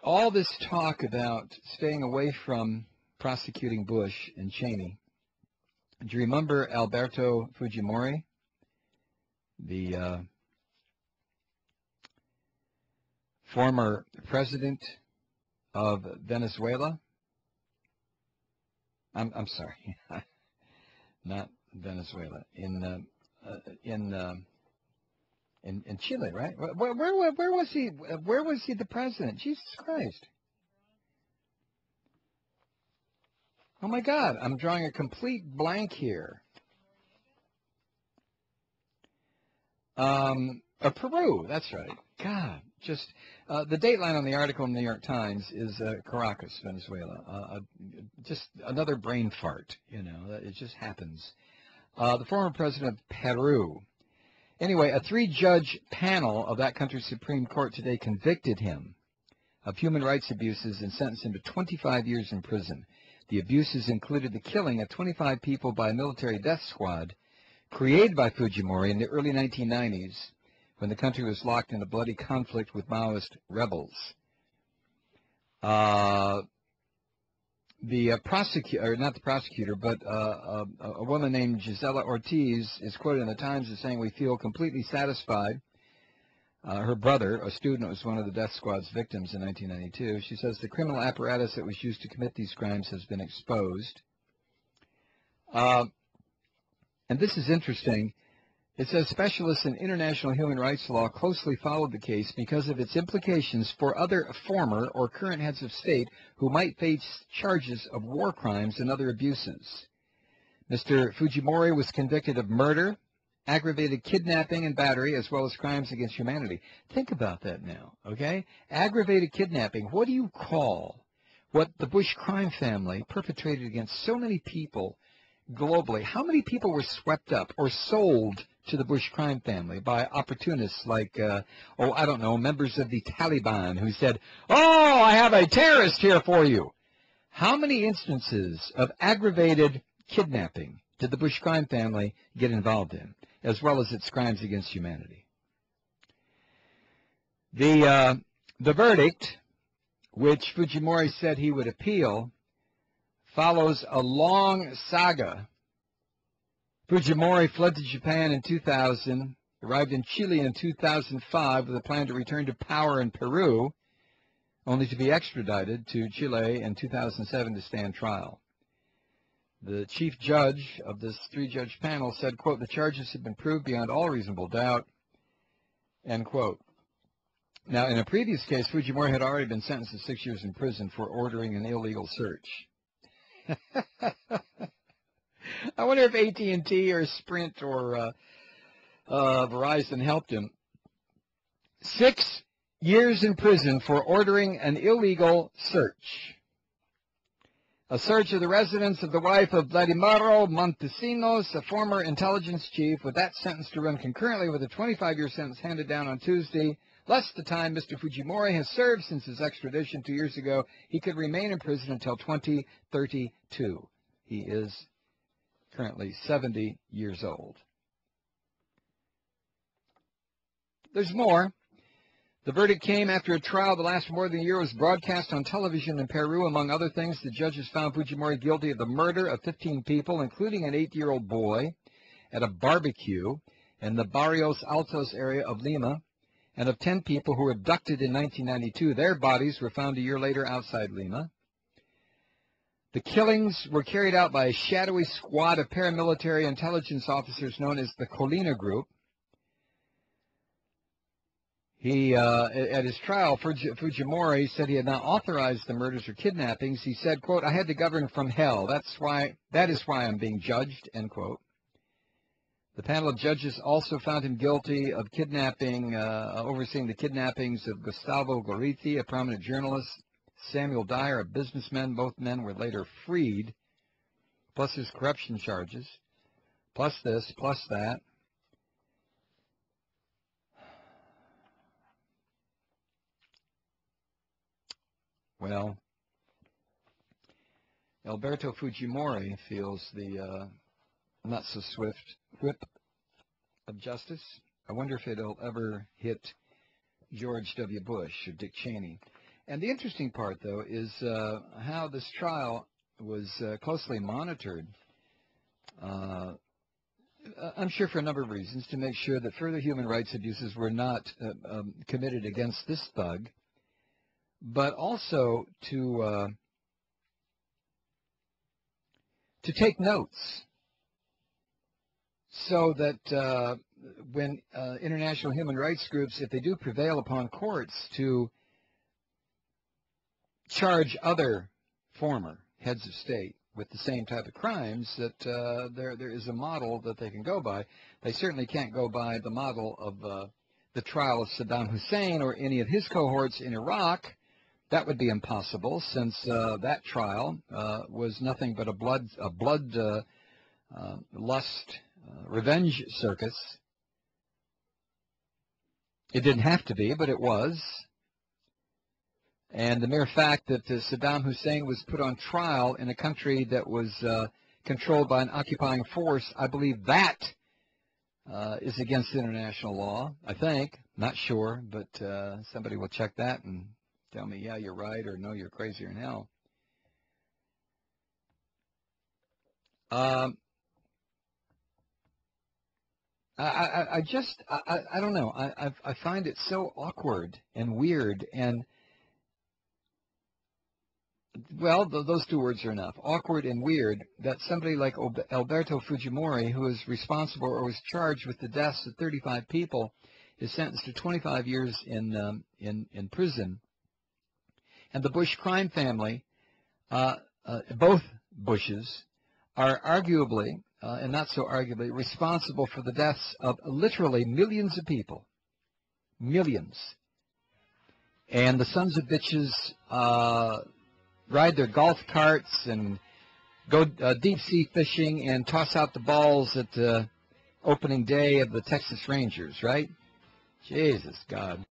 all this talk about staying away from prosecuting Bush and Cheney. Do you remember Alberto Fujimori, the former president of Venezuela? I'm sorry, not Venezuela. In Chile, right? Where was he? Where was he the president? Jesus Christ! Oh my God, I'm drawing a complete blank here. Peru, that's right. God, just the dateline on the article in the New York Times is Caracas, Venezuela. Just another brain fart, you know. It just happens. The former president of Peru. Anyway, a 3-judge panel of that country's Supreme Court today convicted him of human rights abuses and sentenced him to 25 years in prison. The abuses included the killing of 25 people by a military death squad created by Fujimori in the early 1990s when the country was locked in a bloody conflict with Maoist rebels. The prosecutor, not the prosecutor, but a woman named Gisela Ortiz is quoted in the Times as saying, "We feel completely satisfied." Her brother, a student, was one of the death squad's victims in 1992. She says the criminal apparatus that was used to commit these crimes has been exposed. And this is interesting. It says specialists in international human rights law closely followed the case because of its implications for other former or current heads of state who might face charges of war crimes and other abuses. Mr. Fujimori was convicted of murder, aggravated kidnapping and battery, as well as crimes against humanity. Think about that now, okay? Aggravated kidnapping. What do you call what the Bush crime family perpetrated against so many people globally? How many people were swept up or sold to the Bush crime family by opportunists like, I don't know, members of the Taliban who said, "Oh, I have a terrorist here for you"? How many instances of aggravated kidnapping did the Bush crime family get involved in, as well as its crimes against humanity? The verdict, which Fujimori said he would appeal, follows a long saga. Fujimori fled to Japan in 2000, arrived in Chile in 2005 with a plan to return to power in Peru, only to be extradited to Chile in 2007 to stand trial. The chief judge of this 3-judge panel said, quote, "The charges have been proved beyond all reasonable doubt," end quote. Now, in a previous case, Fujimori had already been sentenced to 6 years in prison for ordering an illegal search. I wonder if AT&T or Sprint or Verizon helped him. 6 years in prison for ordering an illegal search. A search of the residence of the wife of Vladimiro Montesinos, a former intelligence chief, with that sentence to run concurrently with a 25-year sentence handed down on Tuesday. Less the time Mr. Fujimori has served since his extradition 2 years ago. He could remain in prison until 2032. He is currently 70 years old. There's more. The verdict came after a trial that lasted more than a year was broadcast on television in Peru. Among other things, the judges found Fujimori guilty of the murder of 15 people, including an 8-year-old boy, at a barbecue in the Barrios Altos area of Lima, and of 10 people who were abducted in 1992. Their bodies were found a year later outside Lima. The killings were carried out by a shadowy squad of paramilitary intelligence officers known as the Colina Group. At his trial, Fujimori said he had not authorized the murders or kidnappings. He said, quote, "I had to govern from hell. That is why I'm being judged," end quote. The panel of judges also found him guilty of kidnapping, overseeing the kidnappings of Gustavo Gorriti, a prominent journalist, Samuel Dyer, a businessman. Both men were later freed, plus his corruption charges, plus this, plus that. Well, Alberto Fujimori feels the not-so-swift whip of justice. I wonder if it'll ever hit George W. Bush or Dick Cheney. And the interesting part, though, is how this trial was closely monitored. I'm sure for a number of reasons, to make sure that further human rights abuses were not committed against this thug, but also to take notes so that when international human rights groups, if they do prevail upon courts to charge other former heads of state with the same type of crimes, that there is a model that they can go by. They certainly can't go by the model of the trial of Saddam Hussein or any of his cohorts in Iraq. That would be impossible, since that trial was nothing but a blood lust revenge circus. It didn't have to be, but it was. And the mere fact that Saddam Hussein was put on trial in a country that was controlled by an occupying force, I believe that is against international law, I think. Not sure, but somebody will check that and tell me, yeah, you're right, or no, you're crazier than hell. I don't know. I find it so awkward and weird, and well, those two words are enough. Awkward and weird, that somebody like Alberto Fujimori, who is responsible or was charged with the deaths of 35 people, is sentenced to 25 years in prison. And the Bush crime family, both Bushes, are arguably, and not so arguably, responsible for the deaths of literally millions of people. Millions. And the sons of bitches ride their golf carts and go deep-sea fishing and toss out the balls at the opening day of the Texas Rangers, right? Jesus, God.